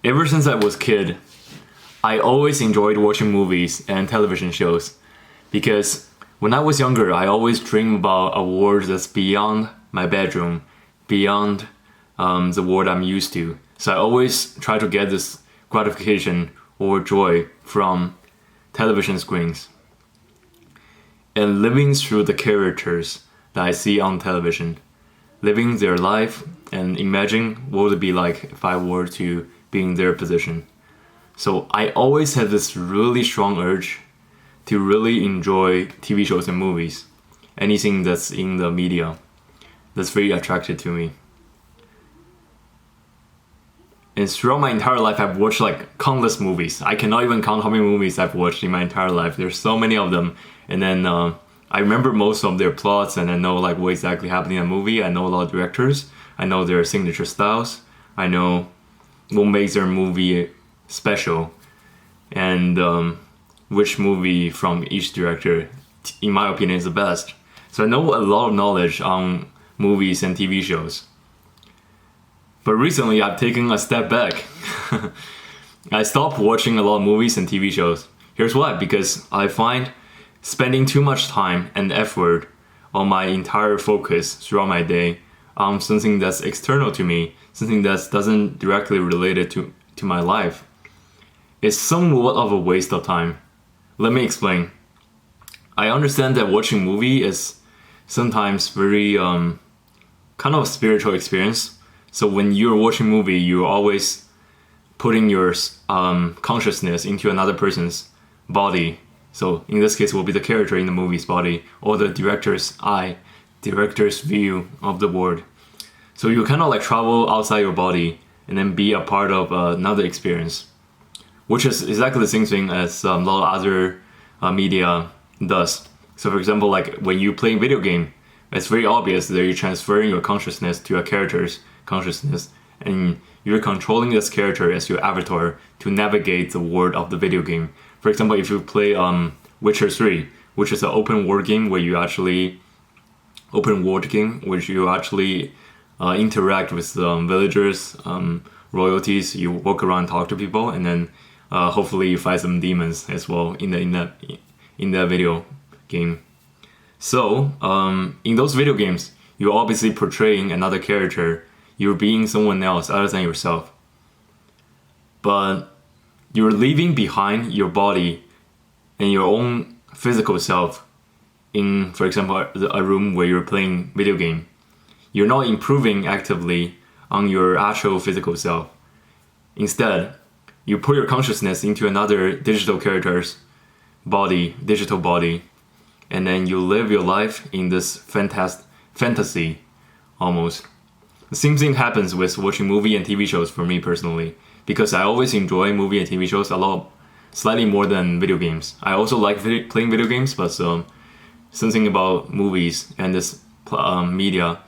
Ever since I was a kid, I always enjoyed watching movies and television shows because when I was younger, I always dreamed about a world that's beyond my bedroom, beyond the world I'm used to. So I always try to get this gratification or joy from television screens and living through the characters that I see on television, living their life and imagine what would it be like if I were to be in their position. So I always had this really strong urge to really enjoy TV shows and movies, anything that's in the media that's very attracted to me. And throughout my entire life, I've watched like countless movies. I cannot even count how many movies I've watched in my entire life. There's so many of them. And then I remember most of their plots and I know like what exactly happened in a movie. I know a lot of directors. I know their signature styles. I know what makes their movie special and which movie from each director, in my opinion, is the best. So I know a lot of knowledge on movies and TV shows. But recently, I've taken a step back. I stopped watching a lot of movies and TV shows. Here's why: because I find spending too much time and effort on my entire focus throughout my day on something that's external to me, something that doesn't directly relate it to my life, is somewhat of a waste of time. Let me explain. I understand that watching movie is sometimes very kind of a spiritual experience. So when you're watching movie, you're always putting your consciousness into another person's body. So in this case, it will be the character in the movie's body or the director's eye, director's view of the world. So you kind of like travel outside your body and then be a part of another experience, which is exactly the same thing as a lot of other media does. So for example, like when you play a video game, it's very obvious that you're transferring your consciousness to a character's consciousness and you're controlling this character as your avatar to navigate the world of the video game. For example, if you play Witcher 3, which is an open world game where you actually interact with villagers, royalties, you walk around, talk to people, and then hopefully you fight some demons as well in that video game. So in those video games, you're obviously portraying another character. You're being someone else other than yourself. But you're leaving behind your body and your own physical self in, for example, a room where you're playing video game. You're not improving actively on your actual physical self. Instead, you put your consciousness into another digital character's digital body, and then you live your life in this fantasy almost. The same thing happens with watching movie and TV shows for me personally, because I always enjoy movie and TV shows slightly more than video games. I also like playing video games, but something about movies and this medium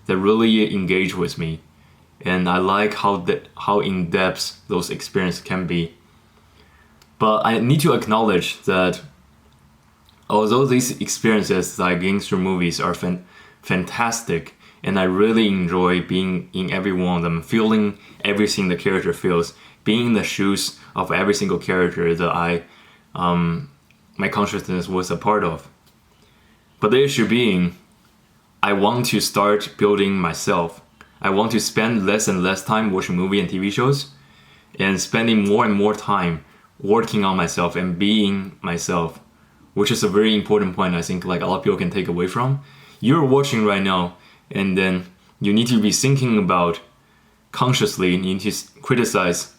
that really engage with me, and I like how in depth those experiences can be. But I need to acknowledge that although these experiences that I gain through movies are fantastic, and I really enjoy being in every one of them, feeling everything the character feels, being in the shoes of every single character that my consciousness was a part of. But the issue being, I want to start building myself. I want to spend less and less time watching movie and TV shows and spending more and more time working on myself and being myself, which is a very important point I think like a lot of people can take away from. You're watching right now, and then you need to be thinking about consciously, you need to criticize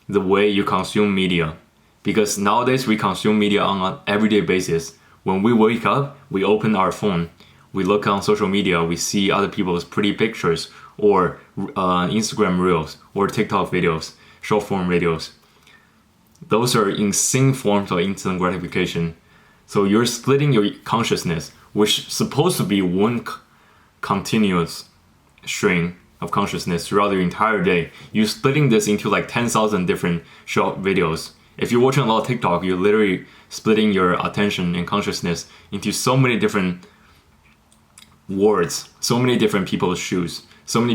the way you consume media. Because nowadays we consume media on an everyday basis. When we wake up, we open our phone, we look on social media, we see other people's pretty pictures or Instagram reels or TikTok videos, short form videos. Those are insane forms of instant gratification. So you're splitting your consciousness, which is supposed to be one continuous string of consciousness throughout your entire day. You're splitting this into like 10,000 different short videos. If you're watching a lot of TikTok, you're literally splitting your attention and consciousness into so many different words, so many different people's shoes, so many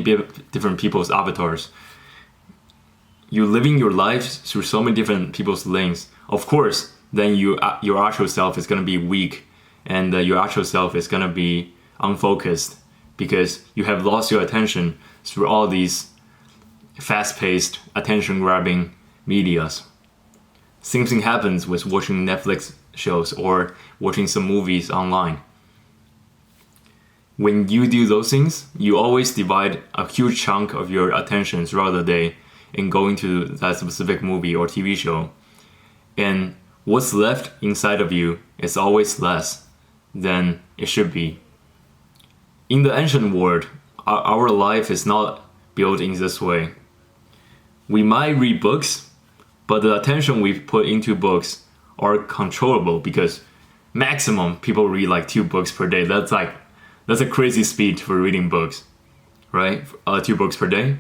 different people's avatars. you living your life through so many different people's lanes, of course, then your actual self is gonna be weak, and your actual self is gonna be unfocused because you have lost your attention through all these fast-paced, attention-grabbing medias. Same thing happens with watching Netflix shows or watching some movies online. When you do those things, you always divide a huge chunk of your attention throughout the day in going to that specific movie or TV show. And what's left inside of you is always less than it should be. In the ancient world, our life is not built in this way. We might read books, but the attention we put into books are controllable because maximum people read like 2 books per day. That's a crazy speed for reading books, right? 2 books per day.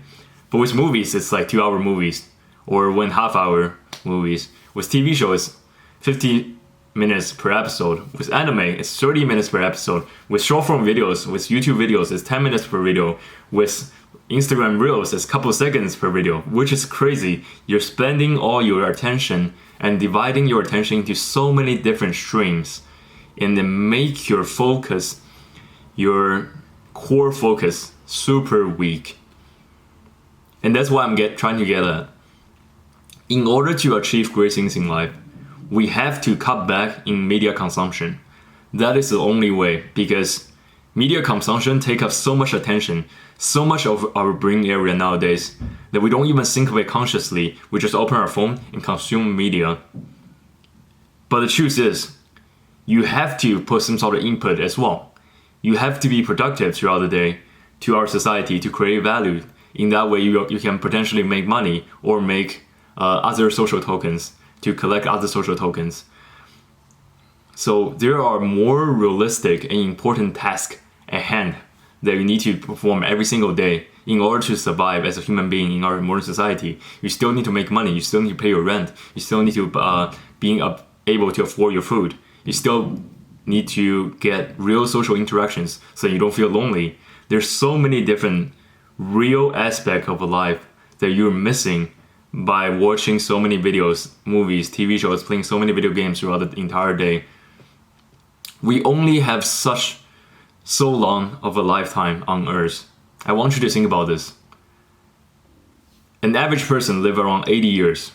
But with movies, it's like 2-hour movies or 1.5 hour movies. With TV shows, 50 minutes per episode. With anime, it's 30 minutes per episode. With short form videos, with YouTube videos, it's 10 minutes per video. With Instagram Reels, it's a couple seconds per video, which is crazy. You're spending all your attention and dividing your attention into so many different streams, and then make your focus, your core focus, super weak. And that's what I'm trying to get at. In order to achieve great things in life, we have to cut back in media consumption. That is the only way, because media consumption takes up so much attention, so much of our brain area nowadays, that we don't even think of it consciously. We just open our phone and consume media. But the truth is, you have to put some sort of input as well. You have to be productive throughout the day to our society to create value. In that way, you can potentially make money or make other social tokens, to collect other social tokens. So there are more realistic and important tasks at hand that you need to perform every single day in order to survive as a human being in our modern society. You still need to make money, you still need to pay your rent, you still need to being able to afford your food. You still need to get real social interactions so you don't feel lonely. There's so many different real aspects of life that you're missing by watching so many videos, movies, TV shows, playing so many video games throughout the entire day. We only have so long of a lifetime on Earth. I want you to think about this. An average person lives around 80 years.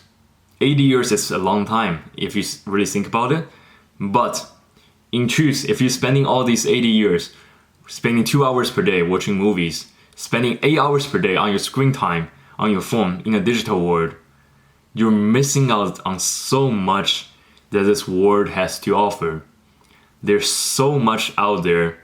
80 years is a long time if you really think about it. But in truth, if you're spending all these 80 years, spending 2 hours per day watching movies, spending 8 hours per day on your screen time, on your phone, in a digital world, you're missing out on so much that this world has to offer. There's so much out there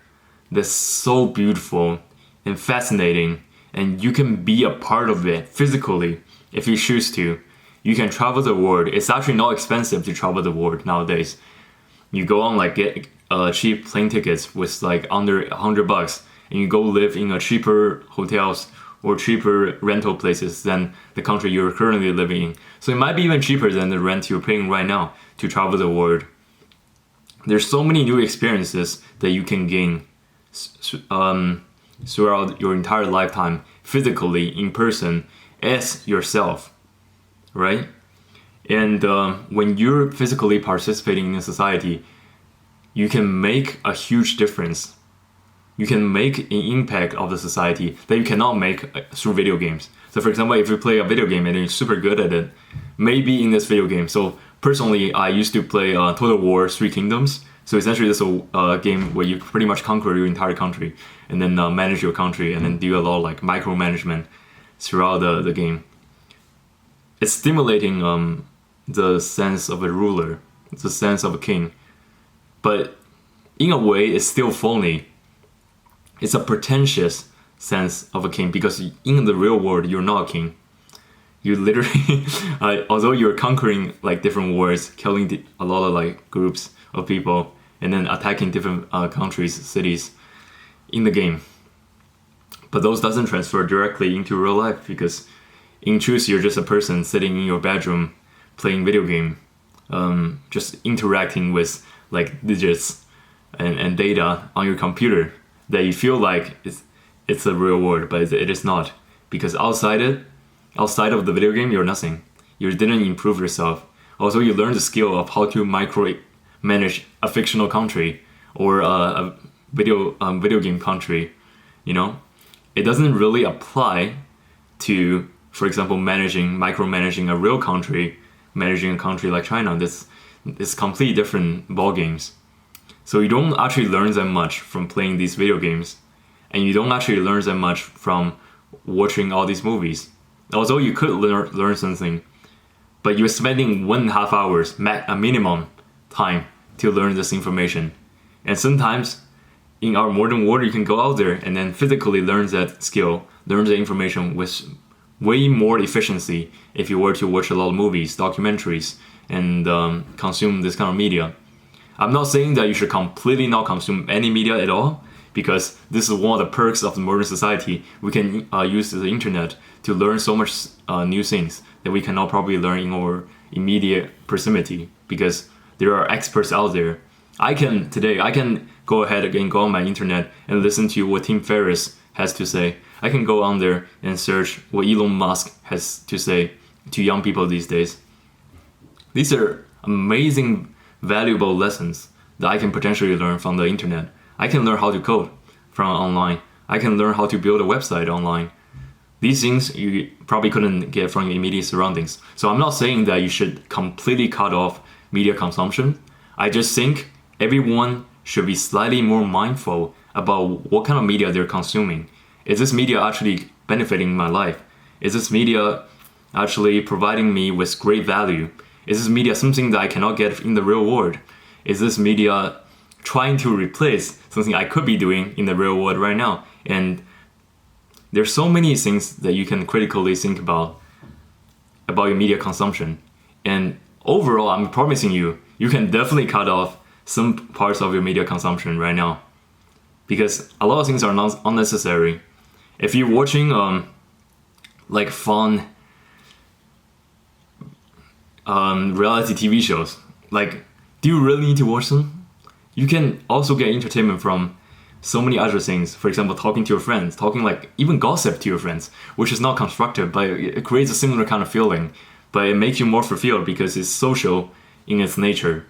that's so beautiful and fascinating, and you can be a part of it physically if you choose to. You can travel the world. It's actually not expensive to travel the world nowadays. You go on get cheap plane tickets with like under $100, and you go live in a cheaper hotels or cheaper rental places than the country you're currently living in. So it might be even cheaper than the rent you're paying right now to travel the world. There's so many new experiences that you can gain throughout your entire lifetime, physically, in person, as yourself, right? And when you're physically participating in society, you can make a huge difference. You can make an impact of the society that you cannot make through video games. So for example, if you play a video game and you're super good at it, maybe in this video game. So personally, I used to play Total War 3 Kingdoms. So essentially this is a game where you pretty much conquer your entire country and then manage your country and then do a lot of like micromanagement throughout the game. It's stimulating the sense of a ruler, the sense of a king. But in a way, it's still phony. It's a pretentious sense of a king because in the real world, you're not a king. You literally, although you're conquering like different wars, killing a lot of like groups of people, and then attacking different countries, cities in the game. But those doesn't transfer directly into real life because in truth, you're just a person sitting in your bedroom playing video game, just interacting with like digits and data on your computer that you feel like it's a real world, but it is not, because outside it, outside of the video game, you're nothing. You didn't improve yourself. Also, you learn the skill of how to micro manage a fictional country or a video game country. You know, it doesn't really apply to, for example, micromanaging a real country, managing a country like China. This is completely different ball games. So you don't actually learn that much from playing these video games, and you don't actually learn that much from watching all these movies. Although you could learn something, but you're spending 1.5 hours, a minimum time, to learn this information. And sometimes in our modern world, you can go out there and then physically learn that skill, learn the information with way more efficiency if you were to watch a lot of movies, documentaries, and consume this kind of media. I'm not saying that you should completely not consume any media at all, because this is one of the perks of the modern society. We can use the internet to learn so much new things that we cannot probably learn in our immediate proximity, because there are experts out there. I can go ahead and go on my internet and listen to what Tim Ferriss has to say. I can go on there and search what Elon Musk has to say to young people these days. These are amazing, valuable lessons that I can potentially learn from the internet. I can learn how to code from online. I can learn how to build a website online. These things you probably couldn't get from your immediate surroundings. So I'm not saying that you should completely cut off media consumption. I just think everyone should be slightly more mindful about what kind of media they're consuming. Is this media actually benefiting my life? Is this media actually providing me with great value? Is this media something that I cannot get in the real world? Is this media trying to replace something I could be doing in the real world right now? And there's so many things that you can critically think about your media consumption. And overall, I'm promising you, you can definitely cut off some parts of your media consumption right now, because a lot of things are not unnecessary. If you're watching like fun reality TV shows, like, do you really need to watch them? You can also get entertainment from so many other things. For example, talking to your friends, talking like even gossip to your friends, which is not constructive, but it creates a similar kind of feeling. But it makes you more fulfilled because it's social in its nature.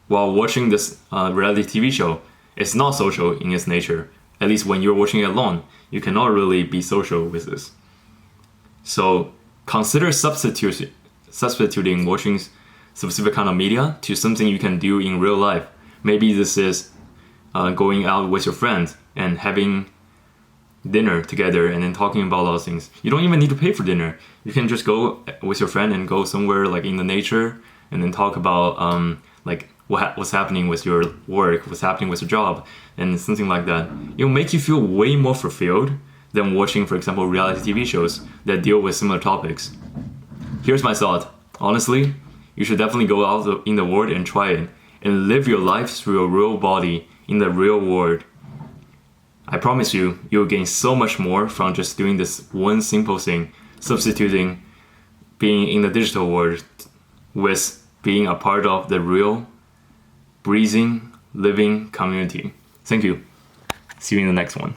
While watching this reality TV show, it's not social in its nature. At least when you're watching it alone, you cannot really be social with this. So consider substituting watching specific kind of media to something you can do in real life. Maybe this is going out with your friends and having dinner together and then talking about those things. You don't even need to pay for dinner. You can just go with your friend and go somewhere like in the nature and then talk about like what's happening with your work, what's happening with your job, and something like that. It'll make you feel way more fulfilled than watching, for example, reality TV shows that deal with similar topics. Here's my thought. Honestly, you should definitely go out in the world and try it and live your life through a real body in the real world. I promise you, you'll gain so much more from just doing this one simple thing, substituting being in the digital world with being a part of the real, breathing, living community. Thank you. See you in the next one.